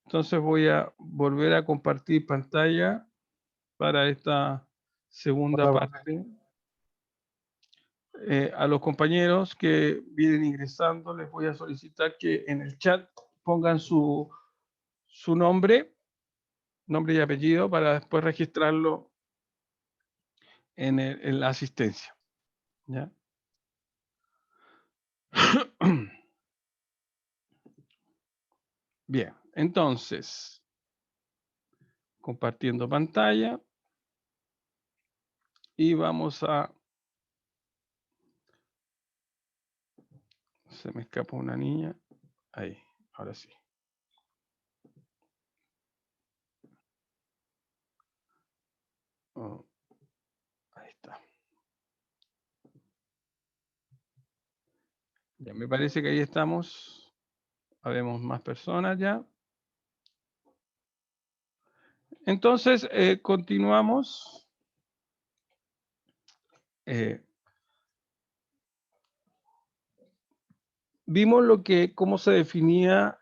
Entonces voy a volver a compartir pantalla para esta segunda Hola, profe. parte. A los compañeros que vienen ingresando les voy a solicitar que en el chat pongan su nombre y apellido para después registrarlo en la asistencia. ¿Ya? Bien, entonces, compartiendo pantalla y vamos a... Se me escapó una niña. Ahí, ahora sí. Oh, ahí está. Ya me parece que ahí estamos. Habemos más personas ya. Entonces, continuamos. Eh, Vimos cómo se definía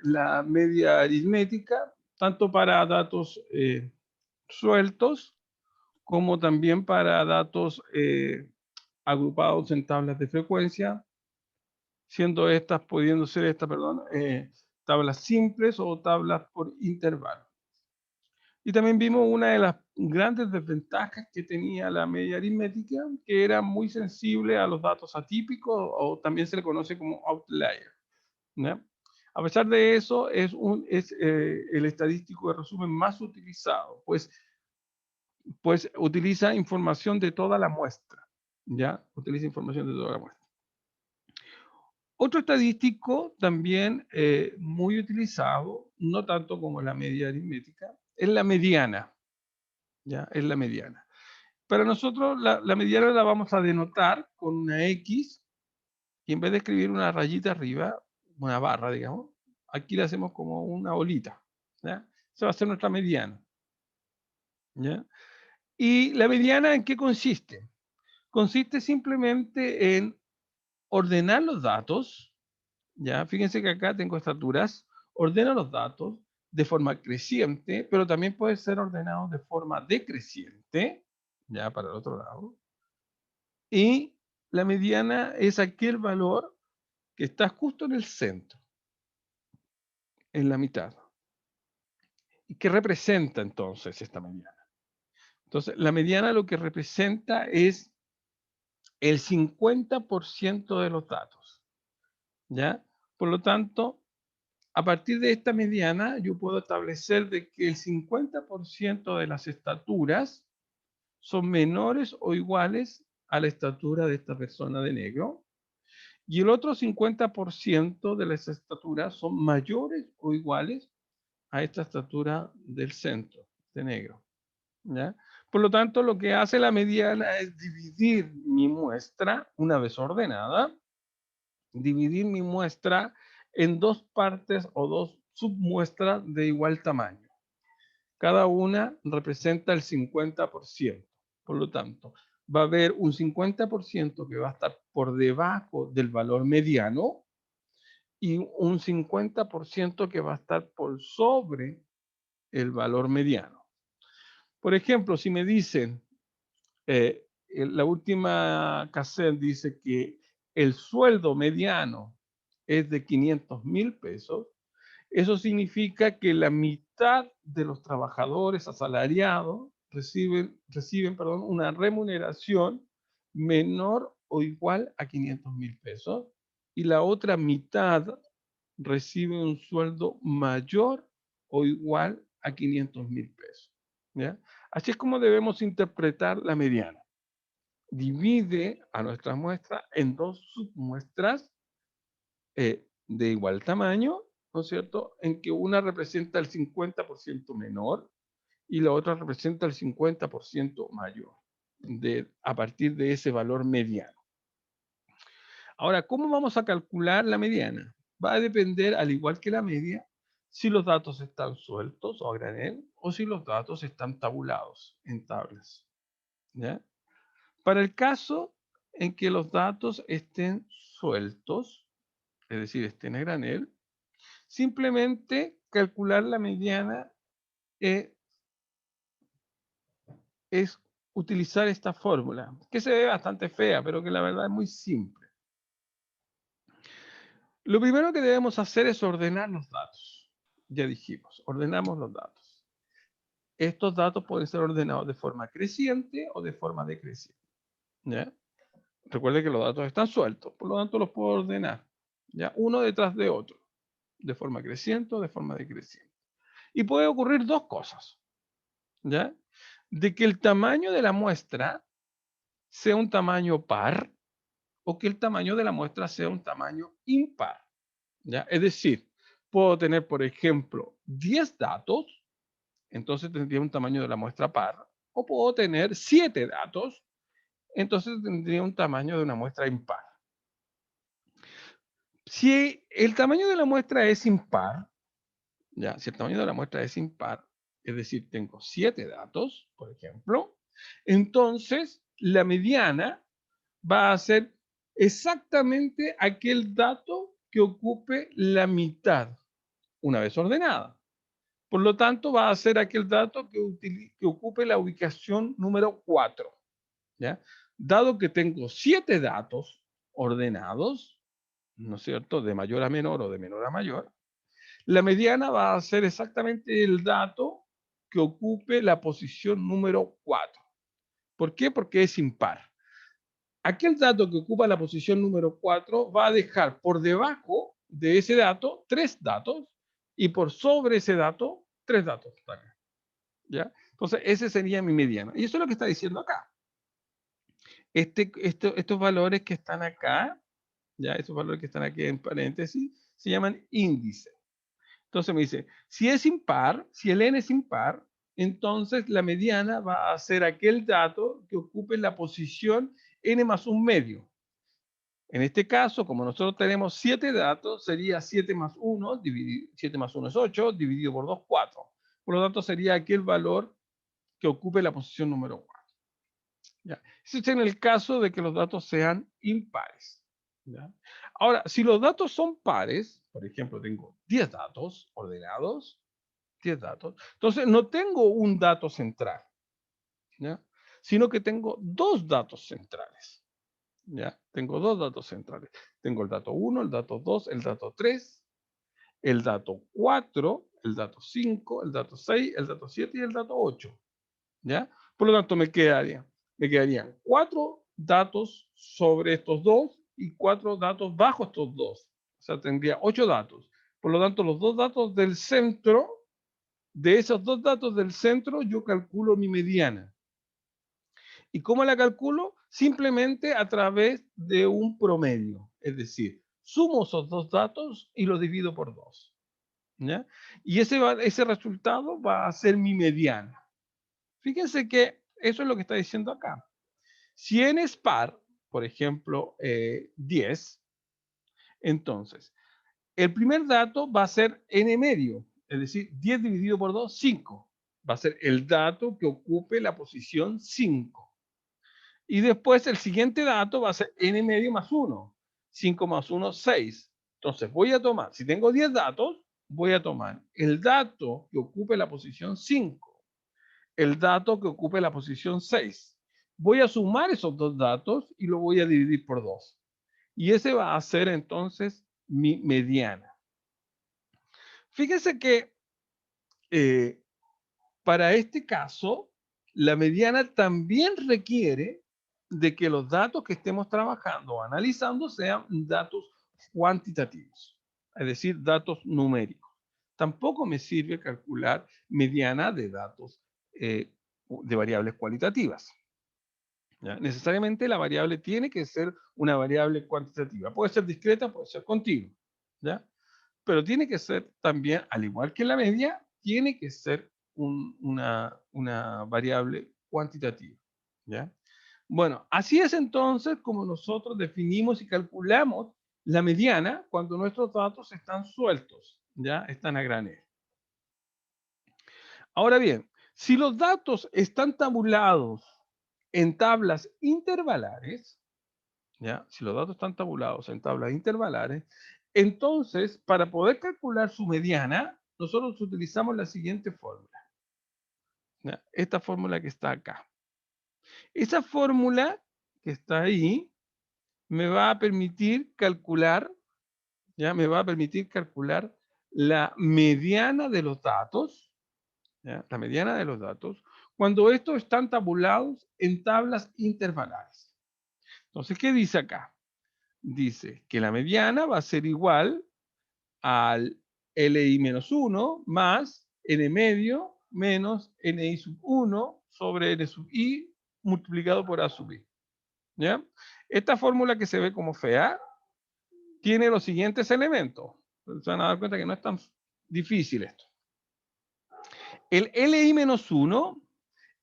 la media aritmética, tanto para datos sueltos como también para datos agrupados en tablas de frecuencia, siendo estas, pudiendo ser estas, perdón, tablas simples o tablas por intervalo. Y también vimos una de las grandes desventajas que tenía la media aritmética, que era muy sensible a los datos atípicos o también se le conoce como outlier, ¿ya? A pesar de eso, es el estadístico de resumen más utilizado, pues utiliza información de toda la muestra, ¿ya? Utiliza información de toda la muestra. Otro estadístico también muy utilizado, no tanto como la media aritmética, es la mediana, ¿ya? Es la mediana. Para nosotros la mediana la vamos a denotar con una X y en vez de escribir una rayita arriba, una barra, digamos, aquí le hacemos como una bolita, ¿ya? Esa va a ser nuestra mediana, ¿ya? ¿Y la mediana en qué consiste? Consiste simplemente en ordenar los datos, ¿ya? Fíjense que acá tengo estaturas, ordena los datos de forma creciente, pero también puede ser ordenado de forma decreciente, ya para el otro lado. Y la mediana es aquel valor que está justo en el centro, en la mitad. ¿Y qué representa entonces esta mediana? Entonces, la mediana lo que representa es el 50% de los datos, ¿ya? Por lo tanto, a partir de esta mediana, yo puedo establecer de que el 50% de las estaturas son menores o iguales a la estatura de esta persona de negro, y el otro 50% de las estaturas son mayores o iguales a esta estatura del centro, de negro, ¿ya? Por lo tanto, lo que hace la mediana es dividir mi muestra, una vez ordenada, dividir mi muestra en dos partes o dos submuestras de igual tamaño. Cada una representa el 50%. Por lo tanto, va a haber un 50% que va a estar por debajo del valor mediano y un 50% que va a estar por sobre el valor mediano. Por ejemplo, si me dicen, la última cassette dice que el sueldo mediano es de 500.000 pesos, eso significa que la mitad de los trabajadores asalariados reciben una remuneración menor o igual a 500.000 pesos y la otra mitad recibe un sueldo mayor o igual a 500.000 pesos, ¿ya? Así es como debemos interpretar la mediana. Divide a nuestra muestra en dos submuestras de igual tamaño, ¿no es cierto? En que una representa el 50% menor y la otra representa el 50% mayor a partir de ese valor mediano. Ahora, ¿cómo vamos a calcular la mediana? Va a depender, al igual que la media, si los datos están sueltos o a granel o si los datos están tabulados en tablas, ¿ya? Para el caso en que los datos estén sueltos, es decir, estén a granel, simplemente calcular la mediana eh, es utilizar esta fórmula, que se ve bastante fea, pero que la verdad es muy simple. Lo primero que debemos hacer es ordenar los datos. Ya dijimos, ordenamos los datos. Estos datos pueden ser ordenados de forma creciente o de forma decreciente. ¿Ya? Recuerde que los datos están sueltos, por lo tanto los puedo ordenar, ¿ya? Uno detrás de otro, de forma creciente o de forma decreciente. Y puede ocurrir dos cosas, ¿ya? De que el tamaño de la muestra sea un tamaño par o que el tamaño de la muestra sea un tamaño impar, ¿ya? Es decir, puedo tener, por ejemplo, 10 datos, entonces tendría un tamaño de la muestra par, o puedo tener 7 datos, entonces tendría un tamaño de una muestra impar. Si el tamaño de la muestra es impar, ya, si el tamaño de la muestra es impar, es decir, tengo 7 datos, por ejemplo, entonces la mediana va a ser exactamente aquel dato que ocupe la mitad, una vez ordenada. Por lo tanto, va a ser aquel dato que ocupe la ubicación número 4. ¿Ya? Dado que tengo 7 datos ordenados, ¿no es cierto?, de mayor a menor o de menor a mayor, la mediana va a ser exactamente el dato que ocupe la posición número 4. ¿Por qué? Porque es impar. Aquel dato que ocupa la posición número 4 va a dejar por debajo de ese dato 3 datos y por sobre ese dato 3 datos. ¿Ya? Entonces, ese sería mi mediano. Y eso es lo que está diciendo acá. Estos valores que están acá, ya, esos valores que están aquí en paréntesis, se llaman índice. Entonces me dice, si es impar, si el n es impar, entonces la mediana va a ser aquel dato que ocupe la posición n más un medio. En este caso, como nosotros tenemos 7 datos, sería 7 más 1, 7 más 1 es 8, dividido por 2, 4. Por lo tanto, sería aquel valor que ocupe la posición número 4. ¿Ya? Eso es en el caso de que los datos sean impares. ¿Ya? Ahora, si los datos son pares, por ejemplo, tengo 10 datos ordenados, 10 datos, entonces no tengo un dato central, ¿ya? Sino que tengo dos datos centrales. ¿Ya? Tengo dos datos centrales. Tengo el dato 1, el dato 2, el dato 3, el dato 4, el dato 5, el dato 6, el dato 7 y el dato 8. ¿Ya? Por lo tanto, me quedarían 4 datos sobre estos dos y 4 datos bajo estos dos. O sea, tendría 8 datos. Por lo tanto, los dos datos del centro, de esos dos datos del centro, yo calculo mi mediana. ¿Y cómo la calculo? Simplemente a través de un promedio. Es decir, sumo esos dos datos y los divido por 2. ¿Ya? Y ese resultado va a ser mi mediana. Fíjense que eso es lo que está diciendo acá. Si n es par, por ejemplo, 10, entonces, el primer dato va a ser n medio, es decir, 10 dividido por 2, 5. Va a ser el dato que ocupe la posición 5. Y después el siguiente dato va a ser n medio más 1. 5 más 1, 6. Entonces voy a tomar, si tengo 10 datos, voy a tomar el dato que ocupe la posición 5, el dato que ocupe la posición 6. Voy a sumar esos dos datos y lo voy a dividir por 2. Y ese va a ser entonces mi mediana. Fíjense que eh, para este caso, la mediana también requiere de que los datos que estemos trabajando o analizando sean datos cuantitativos, es decir, datos numéricos. Tampoco me sirve calcular mediana de datos de variables cualitativas. ¿Ya? Necesariamente la variable tiene que ser una variable cuantitativa. Puede ser discreta, puede ser continua. ¿Ya? Pero tiene que ser también, al igual que la media, tiene que ser una variable cuantitativa. ¿Ya? Bueno, así es entonces como nosotros definimos y calculamos la mediana cuando nuestros datos están sueltos, ya están a granel. Ahora bien, si los datos están tabulados en tablas intervalares, ¿ya? Si los datos están tabulados en tablas intervalares, Entonces, para poder calcular su mediana, nosotros utilizamos la siguiente fórmula. ¿Ya? Esta fórmula que está acá. Esa fórmula que está ahí me va a permitir calcular, ¿ya? Me va a permitir calcular la mediana de los datos, ¿ya? La mediana de los datos, cuando estos están tabulados en tablas intervalares. Entonces, ¿qué dice acá? Dice que la mediana va a ser igual al LI menos 1 más N medio menos NI sub 1 sobre N sub I multiplicado por A sub I. ¿Ya? Esta fórmula que se ve como fea tiene los siguientes elementos. Se van a dar cuenta que no es tan difícil esto. El LI menos 1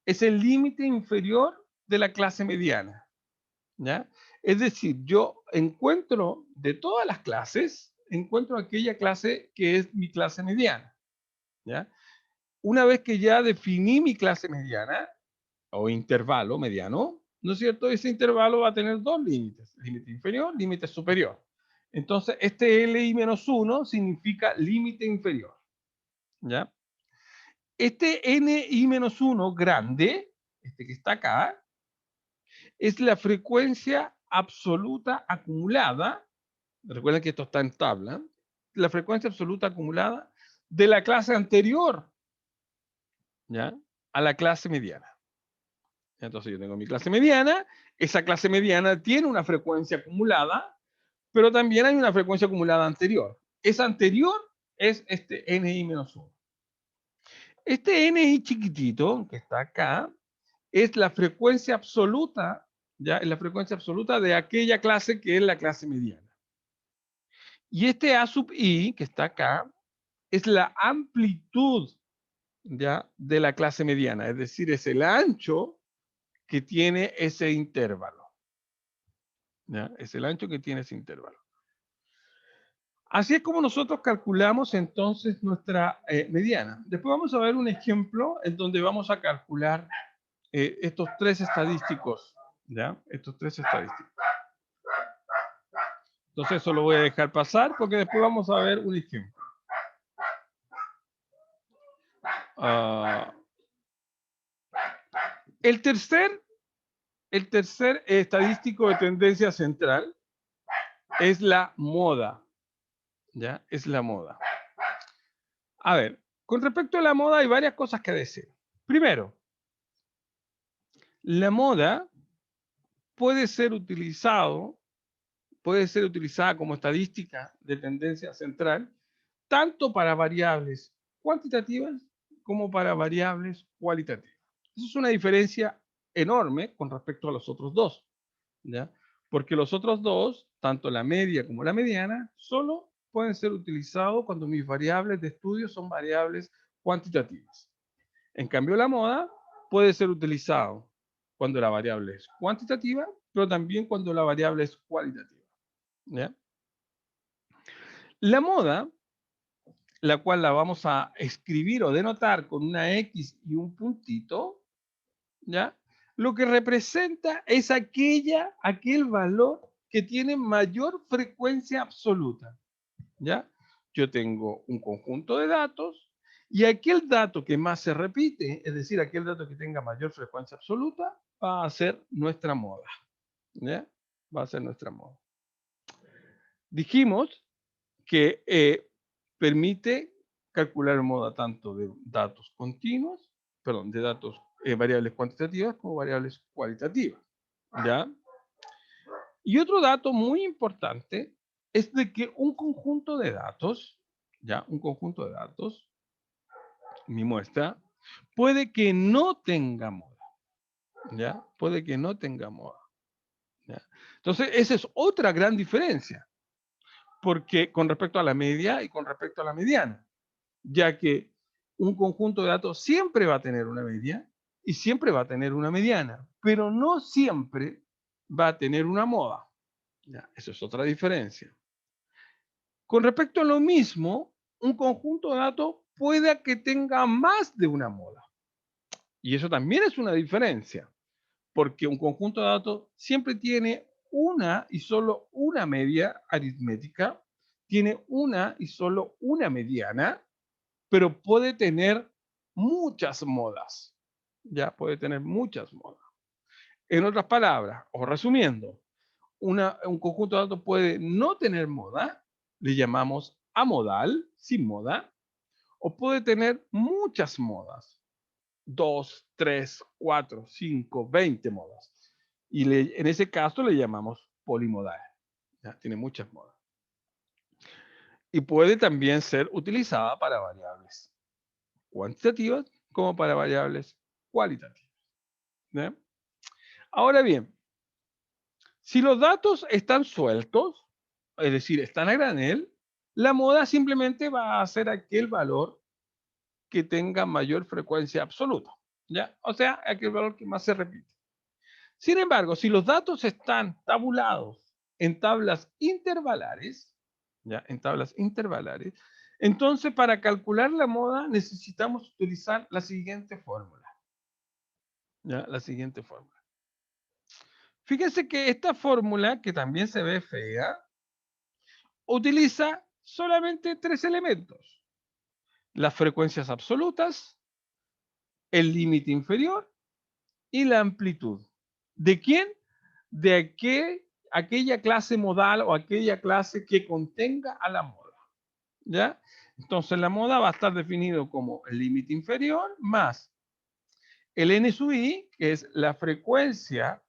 es el límite inferior de la clase mediana. ¿Ya? Es decir, yo encuentro de todas las clases, encuentro aquella clase que es mi clase mediana. ¿Ya? Una vez que ya definí mi clase mediana o intervalo mediano, ¿no es cierto? Ese intervalo va a tener dos límites, límite inferior, límite superior. Entonces, este LI menos 1 significa límite inferior. ¿Ya? Este NI menos 1 grande, este que está acá, es la frecuencia absoluta acumulada. Recuerden que esto está en tabla. La frecuencia absoluta acumulada de la clase anterior, ¿ya? A la clase mediana. Entonces yo tengo mi clase mediana, esa clase mediana tiene una frecuencia acumulada, pero también hay una frecuencia acumulada anterior. Esa anterior es este NI-1. Este NI chiquitito, que está acá, es la frecuencia absoluta, ¿ya? Es la frecuencia absoluta de aquella clase que es la clase mediana. Y este A sub I, que está acá, es la amplitud, ¿ya? De la clase mediana, es decir, es el ancho que tiene ese intervalo. ¿Ya? Es el ancho que tiene ese intervalo. Así es como nosotros calculamos entonces nuestra mediana. Después vamos a ver un ejemplo en donde vamos a calcular estos tres estadísticos. ¿Ya? Estos tres estadísticos. Entonces eso lo voy a dejar pasar porque después vamos a ver un ejemplo. El tercer estadístico de tendencia central es la moda. ¿Ya? Es la moda. A ver, con respecto a la moda hay varias cosas que decir. Primero, la moda puede ser utilizada como estadística de tendencia central, tanto para variables cuantitativas como para variables cualitativas. Eso es una diferencia enorme con respecto a los otros dos, ¿ya? Porque los otros dos, tanto la media como la mediana, solo pueden ser utilizados cuando mis variables de estudio son variables cuantitativas. En cambio, la moda puede ser utilizado cuando la variable es cuantitativa, pero también cuando la variable es cualitativa. ¿Ya? La moda, la cual la vamos a escribir o denotar con una X y un puntito, ¿ya? Lo que representa es aquel valor que tiene mayor frecuencia absoluta, ¿ya? Yo tengo un conjunto de datos y aquel dato que más se repite, es decir, aquel dato que tenga mayor frecuencia absoluta, va a ser nuestra moda, ¿ya? Va a ser nuestra moda. Dijimos que permite calcular moda tanto de datos continuos, perdón, de datos variables cuantitativas como variables cualitativas, ¿ya? Y otro dato muy importante es de que un conjunto de datos, ¿ya? Un conjunto de datos, mi muestra, puede que no tenga moda, ¿ya? Puede que no tenga moda, ¿ya? Entonces, esa es otra gran diferencia, porque con respecto a la media y con respecto a la mediana, ya que un conjunto de datos siempre va a tener una media y siempre va a tener una mediana, pero no siempre va a tener una moda. ¿Ya? Eso es otra diferencia. Con respecto a lo mismo, un conjunto de datos puede que tenga más de una moda. Y eso también es una diferencia, porque un conjunto de datos siempre tiene una y solo una media aritmética, tiene una y solo una mediana, pero puede tener muchas modas. Ya puede tener muchas modas. En otras palabras, o resumiendo, un conjunto de datos puede no tener moda, le llamamos amodal, sin moda, o puede tener muchas modas, 2, 3, 4, 5, 20 modas. Y en ese caso le llamamos polimodal. ¿Ya? Tiene muchas modas. Y puede también ser utilizada para variables cuantitativas como para variables cualitativas. ¿Ya? Ahora bien, si los datos están sueltos, es decir, están a granel, la moda simplemente va a ser aquel valor que tenga mayor frecuencia absoluta, ¿ya? O sea, aquel valor que más se repite. Sin embargo, si los datos están tabulados en tablas intervalares, ¿ya? En tablas intervalares, entonces para calcular la moda necesitamos utilizar la siguiente fórmula, ¿ya? La siguiente fórmula. Fíjense que esta fórmula, que también se ve fea, utiliza solamente tres elementos: las frecuencias absolutas, el límite inferior y la amplitud. ¿De quién? De aquella clase modal o aquella clase que contenga a la moda. ¿Ya? Entonces la moda va a estar definido como el límite inferior más el n sub i, que es la frecuencia,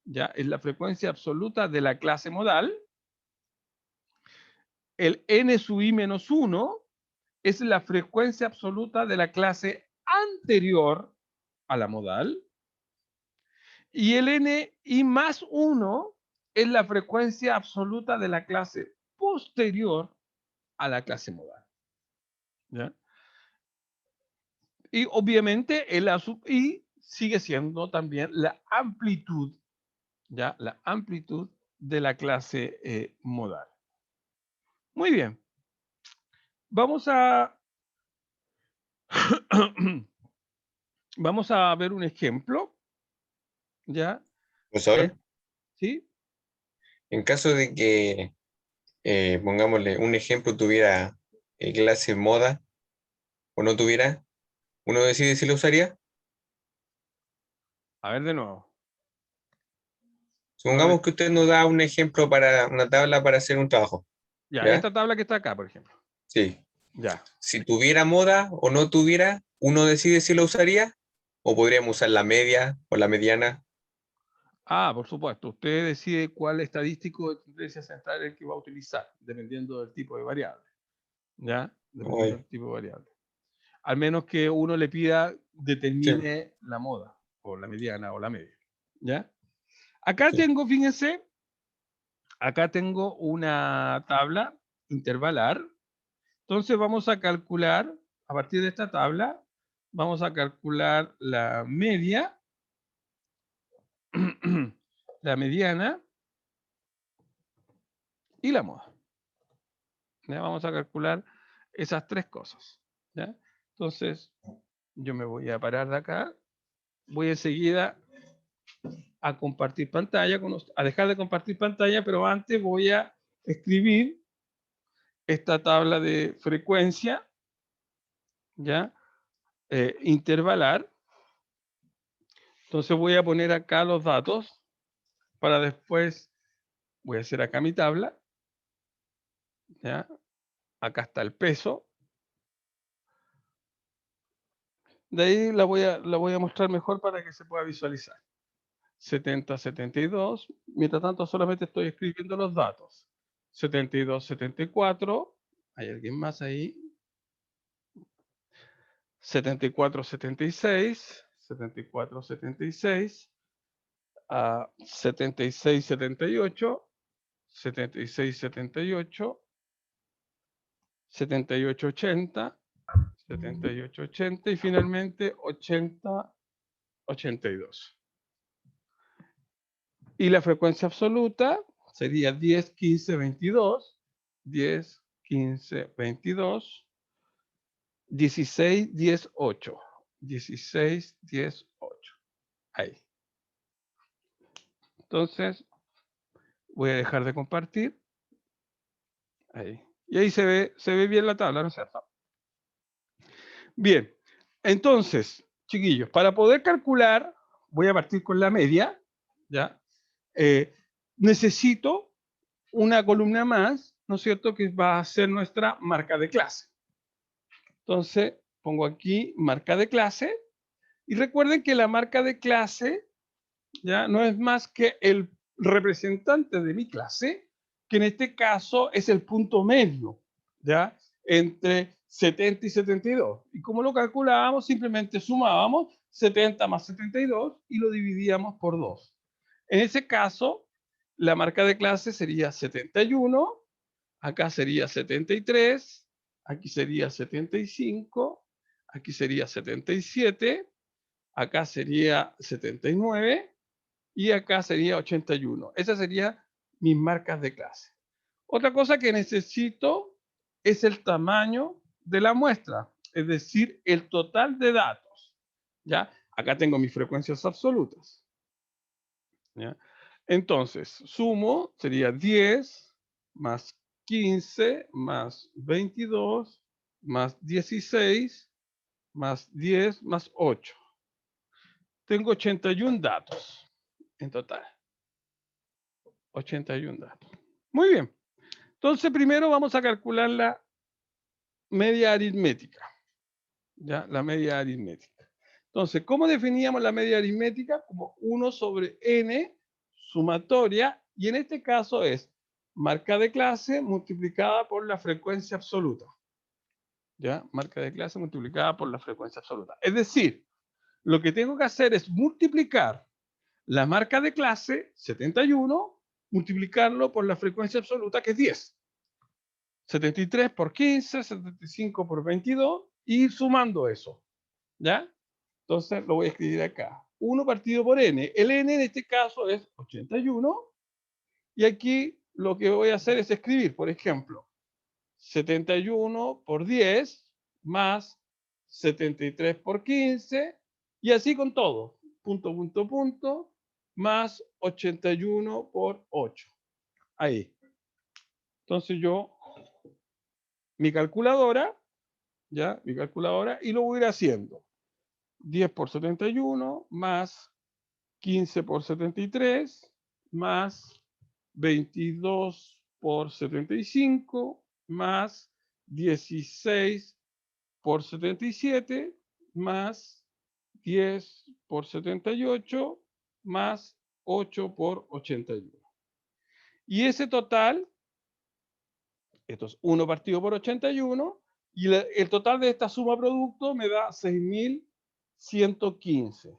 ya es la frecuencia absoluta de la clase modal. El n sub i menos 1 es la frecuencia absoluta de la clase anterior a la modal. Y el ni más 1 es la frecuencia absoluta de la clase posterior a la clase modal. ¿Ya? Y obviamente el A sub i sigue siendo también la amplitud, ¿ya? La amplitud de la clase modal. Muy bien. Vamos a vamos a ver un ejemplo, ¿ya? Profesor, ¿Sí? en caso de que, pongámosle, un ejemplo tuviera clase moda o no tuviera, ¿uno decide si lo usaría? A ver de nuevo. Supongamos que usted nos da un ejemplo para una tabla para hacer un trabajo, Ya, ¿ya? esta tabla que está acá, por ejemplo. Sí. Ya. Si tuviera moda o no tuviera, ¿uno decide si lo usaría? ¿O podríamos usar la media o la mediana? Ah, por supuesto. Usted decide cuál estadístico de tendencia central es el que va a utilizar, dependiendo del tipo de variable. ¿Ya? Dependiendo Ay, del tipo de variable. Al menos que uno le pida, sí, determine la moda, o la mediana, o la media. ¿Ya? Acá sí. tengo, fíjense, acá tengo una tabla intervalar. Entonces vamos a calcular, a partir de esta tabla, vamos a calcular la media, la mediana y la moda. ¿Ya? Vamos a calcular esas tres cosas. ¿Ya? Entonces, yo me voy a parar de acá, voy enseguida a compartir pantalla, a dejar de compartir pantalla, pero antes voy a escribir esta tabla de frecuencia, ¿ya? Intervalar. Entonces voy a poner acá los datos para después, voy a hacer acá mi tabla, ¿ya? Acá está el peso. De ahí la voy a mostrar mejor para que se pueda visualizar. 70, 72. Mientras tanto, solamente estoy escribiendo los datos. 72, 74. ¿Hay alguien más ahí? 74, 76. 74, 76. 76, 78. 76, 78. 78, 80. 78, 80. Y finalmente 80, 82. Y la frecuencia absoluta sería 10, 15, 22, 10, 15, 22, 16, 10, 8, 16, 10, 8. Ahí. Entonces, voy a dejar de compartir. Ahí. Y ahí se ve bien la tabla, ¿no es cierto? Bien, entonces, chiquillos, para poder calcular, voy a partir con la media, ¿ya? Necesito una columna más, ¿no es cierto?, que va a ser nuestra marca de clase. Entonces, pongo aquí marca de clase, y recuerden que la marca de clase ya no es más que el representante de mi clase, que en este caso es el punto medio, ¿ya? Entre 70 y 72. Y como lo calculábamos, simplemente sumábamos 70 más 72 y lo dividíamos por 2. En ese caso, la marca de clase sería 71, acá sería 73, aquí sería 75, aquí sería 77, acá sería 79 y acá sería 81. Esas serían mis marcas de clase. Otra cosa que necesito es el tamaño de la muestra, es decir, el total de datos. ¿Ya? Acá tengo mis frecuencias absolutas. ¿Ya? Entonces, sumo, sería 10 más 15 más 22 más 16 más 10 más 8. Tengo 81 datos en total. 81 datos. Muy bien. Entonces, primero vamos a calcular la media aritmética. ¿Ya? La media aritmética. Entonces, ¿cómo definíamos la media aritmética? Como 1 sobre n sumatoria, y en este caso es marca de clase multiplicada por la frecuencia absoluta. ¿Ya? Marca de clase multiplicada por la frecuencia absoluta. Es decir, lo que tengo que hacer es multiplicar la marca de clase, 71, multiplicarlo por la frecuencia absoluta, que es 10. 73 por 15, 75 por 22, y ir sumando eso. ¿Ya? Entonces lo voy a escribir acá. 1 partido por n. El n en este caso es 81. Y aquí lo que voy a hacer es escribir, por ejemplo, 71 por 10 más 73 por 15, y así con todo. Punto, punto, punto, más 81 por 8. Ahí. Entonces yo, mi calculadora, ¿ya? Mi calculadora, y lo voy a ir haciendo. 10 por 71 más 15 por 73 más 22 por 75 más 16 por 77 más 10 por 78 más 8 por 81. Y ese total, esto es 1 partido por 81, y el total de esta suma producto me da 6.115.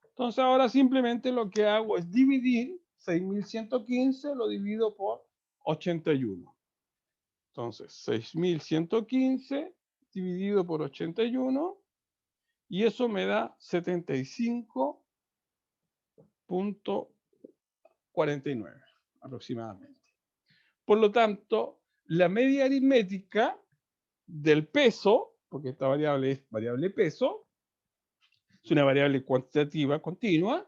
Entonces ahora simplemente lo que hago es dividir 6.115, lo divido por 81. Entonces 6.115 dividido por 81, y eso me da 75.49 aproximadamente. Por lo tanto, la media aritmética del peso, porque esta variable es variable peso, es una variable cuantitativa continua,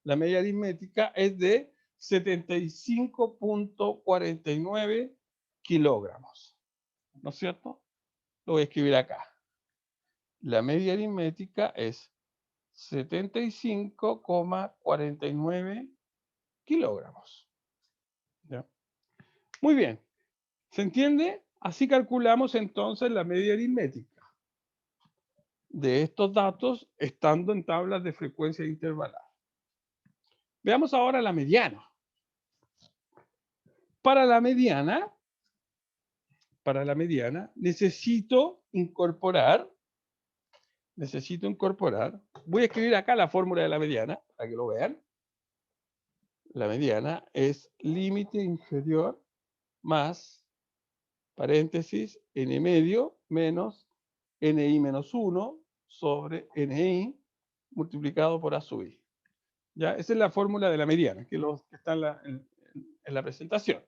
la media aritmética es de 75.49 kilogramos. ¿No es cierto? Lo voy a escribir acá. La media aritmética es 75,49 kilogramos. ¿Ya? Muy bien. ¿Se entiende? Así calculamos entonces la media aritmética de estos datos estando en tablas de frecuencia intervalar. Veamos ahora la mediana. Para la mediana necesito incorporar, voy a escribir acá la fórmula de la mediana, para que lo vean. La mediana es límite inferior más, paréntesis, n medio menos ni menos 1 sobre ni multiplicado por a sub i. ¿Ya? Esa es la fórmula de la mediana, que está en la presentación.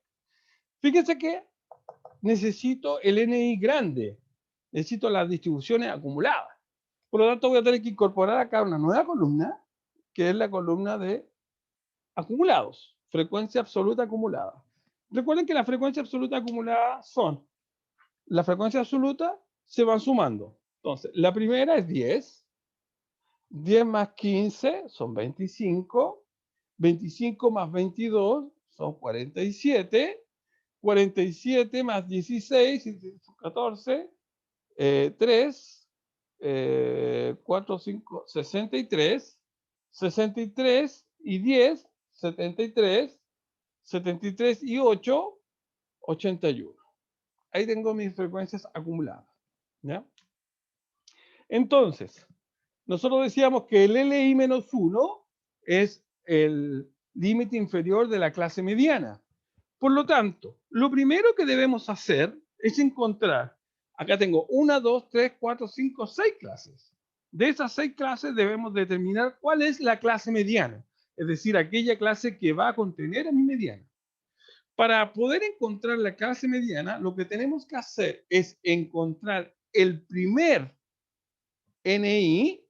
Fíjense que necesito el ni grande, necesito las distribuciones acumuladas. Por lo tanto, voy a tener que incorporar acá una nueva columna, que es la columna de acumulados, frecuencia absoluta acumulada. Recuerden que la frecuencia absoluta acumulada son la frecuencia absoluta se van sumando. Entonces, la primera es 10. 10 más 15 son 25. 25 más 22 son 47. 47 más 16, 14, 3, 4, 5, 63. 63 y 10, 73. 73 y 8, 81. Ahí tengo mis frecuencias acumuladas. ¿Ya? Entonces, nosotros decíamos que el LI-1 es el límite inferior de la clase mediana. Por lo tanto, lo primero que debemos hacer es encontrar, acá tengo 1, 2, 3, 4, 5, 6 clases. De esas 6 clases debemos determinar cuál es la clase mediana, es decir, aquella clase que va a contener a mi mediana. Para poder encontrar la clase mediana, lo que tenemos que hacer es encontrar el primer NI,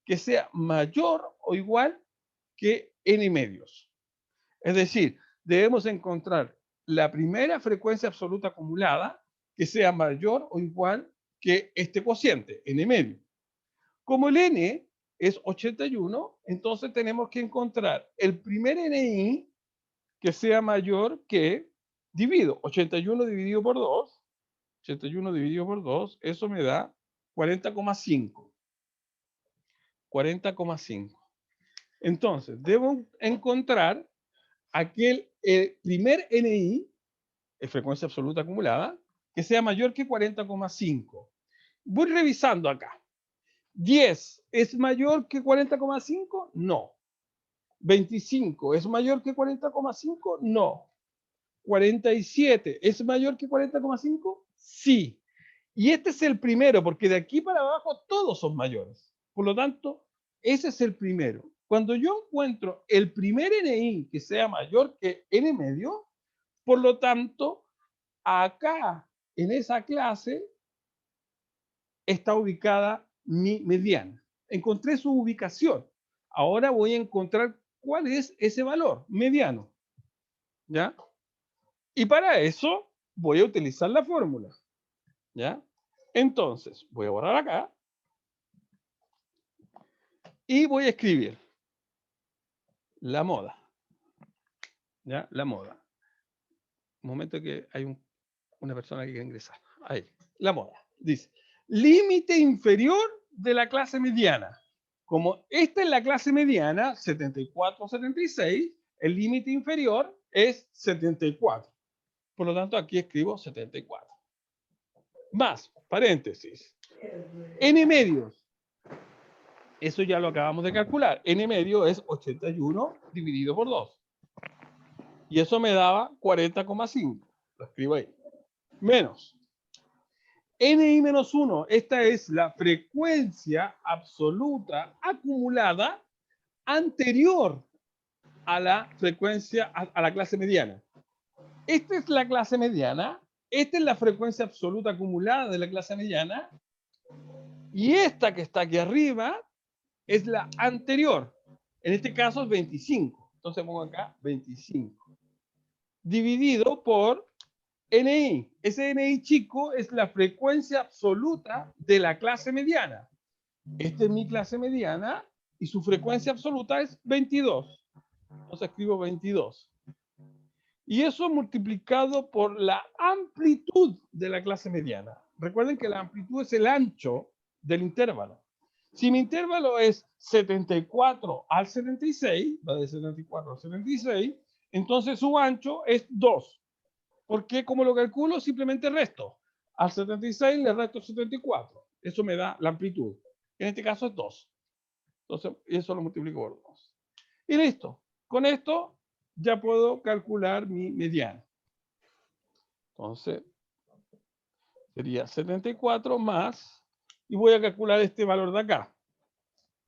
que sea mayor o igual que N medios. Es decir, debemos encontrar la primera frecuencia absoluta acumulada que sea mayor o igual que este cociente, N medio. Como el N es 81, entonces tenemos que encontrar el primer NI que sea mayor que, divido 81 dividido por 2, 81 dividido por 2, eso me da 40,5. 40,5. Entonces, debo encontrar aquel primer NI, frecuencia absoluta acumulada, que sea mayor que 40,5. Voy revisando acá. 10 es mayor que 40,5? No. 25 es mayor que 40,5? No. 47 es mayor que 40,5? Sí. Y este es el primero, porque de aquí para abajo todos son mayores. Por lo tanto, ese es el primero. Cuando yo encuentro el primer NI que sea mayor que N medio, por lo tanto, acá en esa clase está ubicada mi mediana. Encontré su ubicación. Ahora voy a encontrar cuál es ese valor mediano. ¿Ya? Y para eso voy a utilizar la fórmula. ¿Ya? Entonces, voy a borrar acá. Y voy a escribir la moda. ¿Ya? La moda. Un momento que hay una persona que quiere ingresar. Ahí. La moda. Dice, límite inferior de la clase mediana. Como esta es la clase mediana, 74, 76, el límite inferior es 74. Por lo tanto, aquí escribo 74. Más, paréntesis. N medios. Eso ya lo acabamos de calcular. N medio es 81 dividido por 2. Y eso me daba 40,5. Lo escribo ahí. Menos. NI-1, esta es la frecuencia absoluta acumulada anterior a la frecuencia, a la clase mediana. Esta es la clase mediana, esta es la frecuencia absoluta acumulada de la clase mediana, y esta que está aquí arriba es la anterior. En este caso es 25. Entonces pongo acá 25. Dividido por NI. Ese NI chico es la frecuencia absoluta de la clase mediana. Esta es mi clase mediana y su frecuencia absoluta es 22. Entonces escribo 22. Y eso multiplicado por la amplitud de la clase mediana. Recuerden que la amplitud es el ancho del intervalo. Si mi intervalo es 74 al 76, va de 74 al 76, entonces su ancho es 2. Porque como lo calculo, simplemente resto. Al 76 le resto 74. Eso me da la amplitud. En este caso es 2. Entonces, eso lo multiplico por 2. Y listo. Con esto ya puedo calcular mi mediana. Entonces, sería 74 más, y voy a calcular este valor de acá.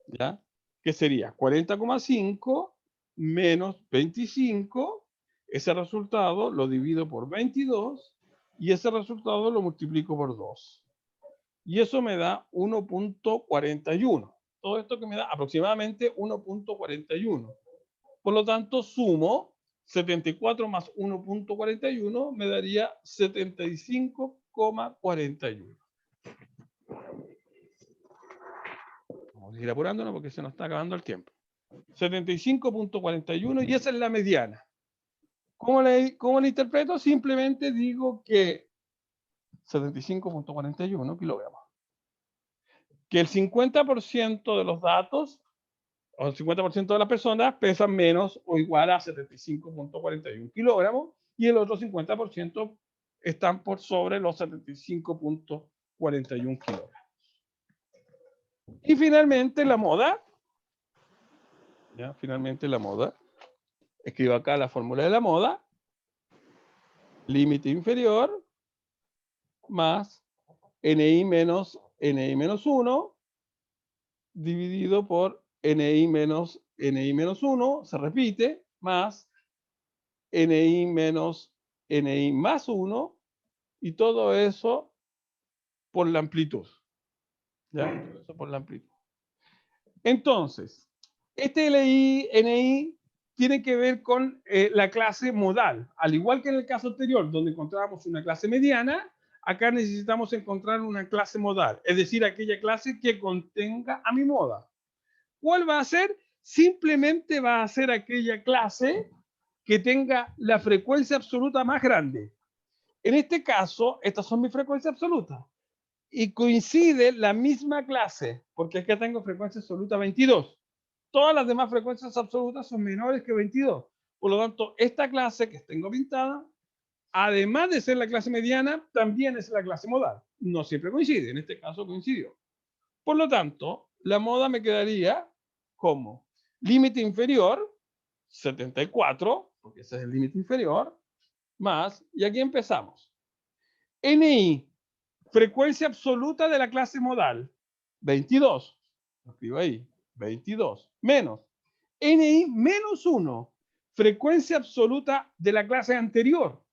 ¿Ya? Que sería 40,5 menos 25. Ese resultado lo divido por 22 y ese resultado lo multiplico por 2. Y eso me da 1.41. Todo esto que me da aproximadamente 1.41. Por lo tanto, sumo 74 más 1.41 me daría 75,41. Vamos a ir apurándonos porque se nos está acabando el tiempo. 75,41 y esa es la mediana. ¿Cómo la interpreto? Simplemente digo que 75,41 kilogramos. Que el 50% de los datos o el 50% de las personas pesan menos o igual a 75,41 kilogramos y el otro 50% están por sobre los 75,41 kilogramos. Y finalmente la moda. ¿Ya? Finalmente la moda. Escribo acá la fórmula de la moda. Límite inferior más NI menos 1 dividido por NI menos 1, se repite, más NI menos NI más 1, y todo eso por la amplitud. ¿Ya? Todo eso por la amplitud. Entonces, este LI, NI, tiene que ver con la clase modal. Al igual que en el caso anterior, donde encontrábamos una clase mediana, acá necesitamos encontrar una clase modal, es decir, aquella clase que contenga a mi moda. ¿Cuál va a ser? Simplemente va a ser aquella clase que tenga la frecuencia absoluta más grande. En este caso, estas son mis frecuencias absolutas. Y coincide la misma clase, porque acá tengo frecuencia absoluta 22. Todas las demás frecuencias absolutas son menores que 22. Por lo tanto, esta clase que tengo pintada, además de ser la clase mediana, también es la clase modal. No siempre coincide, en este caso coincidió. Por lo tanto, la moda me quedaría como límite inferior, 74, porque ese es el límite inferior, más, y aquí empezamos. NI, frecuencia absoluta de la clase modal, 22. Lo escribo ahí, 22. Menos NI menos 1, frecuencia absoluta de la clase anterior.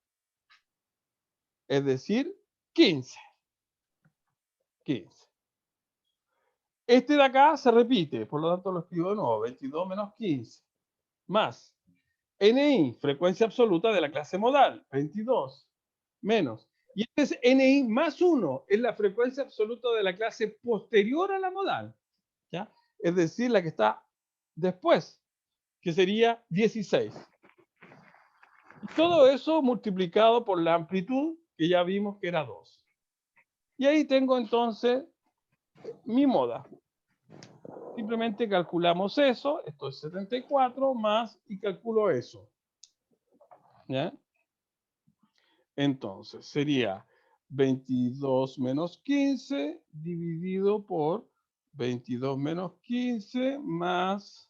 Es decir, 15. 15. Este de acá se repite, por lo tanto lo escribo de nuevo, 22 menos 15. Más NI, frecuencia absoluta de la clase modal, 22. Menos. Y este es NI más 1, es la frecuencia absoluta de la clase posterior a la modal. ¿Ya? Es decir, la que está después, que sería 16. Y todo eso multiplicado por la amplitud, que ya vimos que era 2. Y ahí tengo entonces mi moda. Simplemente calculamos eso, esto es 74 más, y calculo eso. ¿Ya? Entonces sería 22 menos 15 dividido por 22 menos 15 más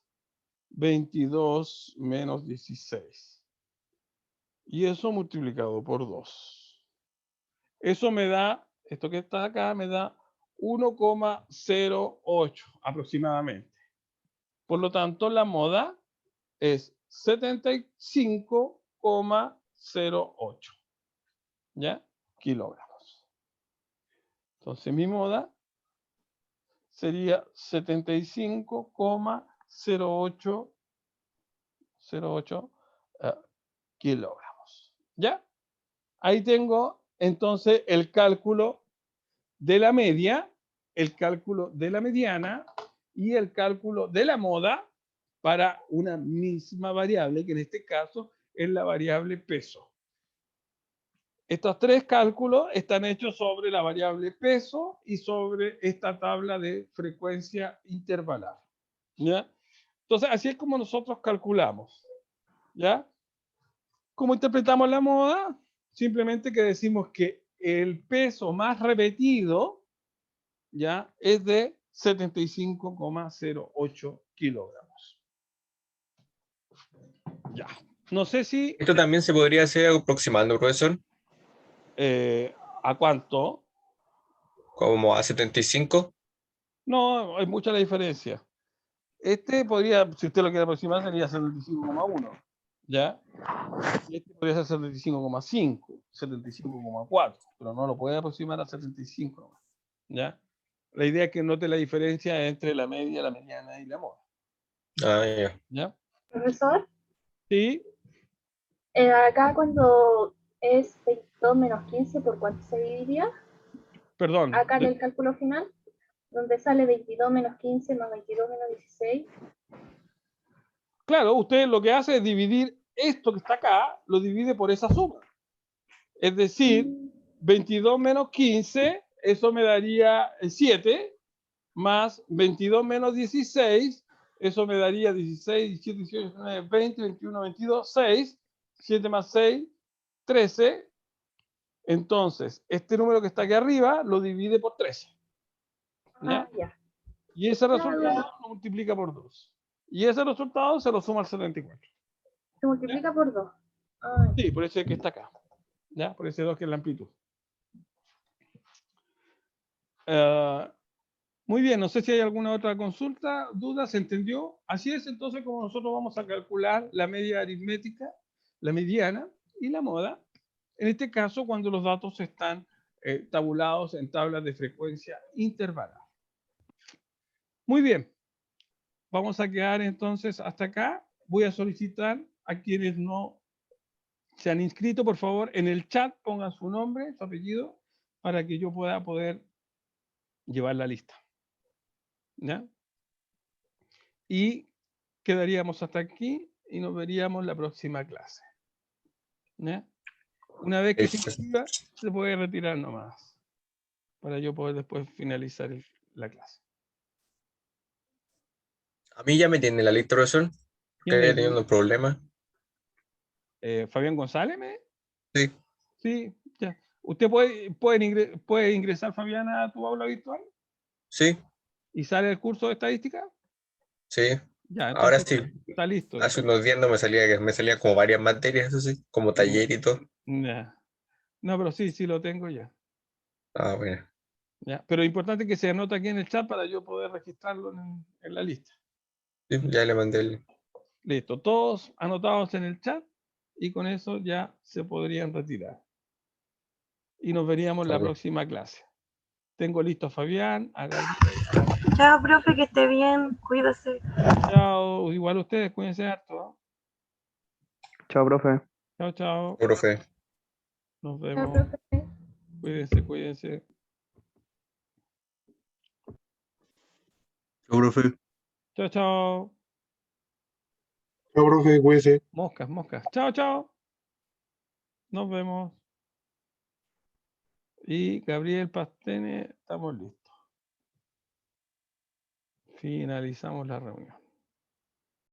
22 menos 16. Y eso multiplicado por 2. Eso me da, esto que está acá, me da 1,08 aproximadamente. Por lo tanto, la moda es 75,08. ¿Ya? Kilogramos. Entonces, mi moda sería 75,08 kilogramos. ¿Ya? Ahí tengo entonces el cálculo de la media, el cálculo de la mediana y el cálculo de la moda para una misma variable, que en este caso es la variable peso. Estos tres cálculos están hechos sobre la variable peso y sobre esta tabla de frecuencia intervalar. ¿Ya? Entonces, así es como nosotros calculamos. ¿Ya? ¿Cómo interpretamos la moda? Simplemente que decimos que el peso más repetido, ¿ya?, es de 75,08 kilogramos. Ya. No sé si... Esto también se podría hacer aproximando, profesor. ¿A cuánto? Como a 75. No, hay mucha la diferencia. Este podría, si usted lo quiere aproximar, sería 75,1. ¿Ya? Y este podría ser 75,5, 75,4, pero no lo puede aproximar a 75. ¿Ya? La idea es que note la diferencia entre la media, la mediana y la moda. Ah, ya. ¿Ya? Profesor, Sí. Acá cuando es 22 menos 15, ¿por cuánto se dividiría? Perdón. Acá en el cálculo final, donde sale 22 menos 15 más 22 menos 16. Claro, usted lo que hace es dividir esto que está acá, lo divide por esa suma. Es decir, 22 menos 15, eso me daría 7, más 22 menos 16, eso me daría 16, 17, 18, 19, 20, 21, 22, 6, 7 más 6, 13. Entonces, este número que está aquí arriba lo divide por 13. ¿Ya? Ya. Y ese resultado lo multiplica por 2. Y ese resultado se lo suma al 74. Se multiplica por 2. Sí, por ese que está acá. ¿Ya? Por ese 2 que es la amplitud. Muy bien, no sé si hay alguna otra consulta, duda, ¿se entendió? Así es, entonces, como nosotros vamos a calcular la media aritmética, la mediana y la moda, en este caso cuando los datos están tabulados en tablas de frecuencia intervalada. Muy bien, vamos a quedar entonces hasta acá. Voy a solicitar a quienes no se han inscrito, por favor, en el chat pongan su nombre, su apellido, para que yo pueda poder llevar la lista. ¿Ya? Y quedaríamos hasta aquí y nos veríamos la próxima clase. ¿Ya? Una vez que se inscriba, se puede retirar nomás, para yo poder después finalizar la clase. A mí ya me tiene la lista, profesor, que había tenido un problema. ¿Fabián González? Sí. Sí, ya. ¿Usted puede ingresar, Fabián, a tu aula virtual? Sí. ¿Y sale el curso de estadística? Sí. Ya, Ahora entonces sí. está listo. Hace unos días no me salía como varias materias, eso sí, como taller y todo. Ya. No, pero sí lo tengo ya. Ah, bueno. Ya. Pero es importante que se anote aquí en el chat para yo poder registrarlo en la lista. Sí, ya le mandé el... Listo, todos anotados en el chat y con eso ya se podrían retirar. Y nos veríamos la próxima clase. Tengo listo a Fabián, a Gabriel. Chao, profe, que esté bien, cuídese. Chao, igual ustedes, cuídense harto. ¿No? Chao, profe. Chao, chao. Profe. Nos vemos. Cuídense. Chao, profe. Chao, chao. Chao, profe, cuídese. Moscas. Chao, chao. Nos vemos. Y Gabriel Pastene, estamos listos. Finalizamos la reunión.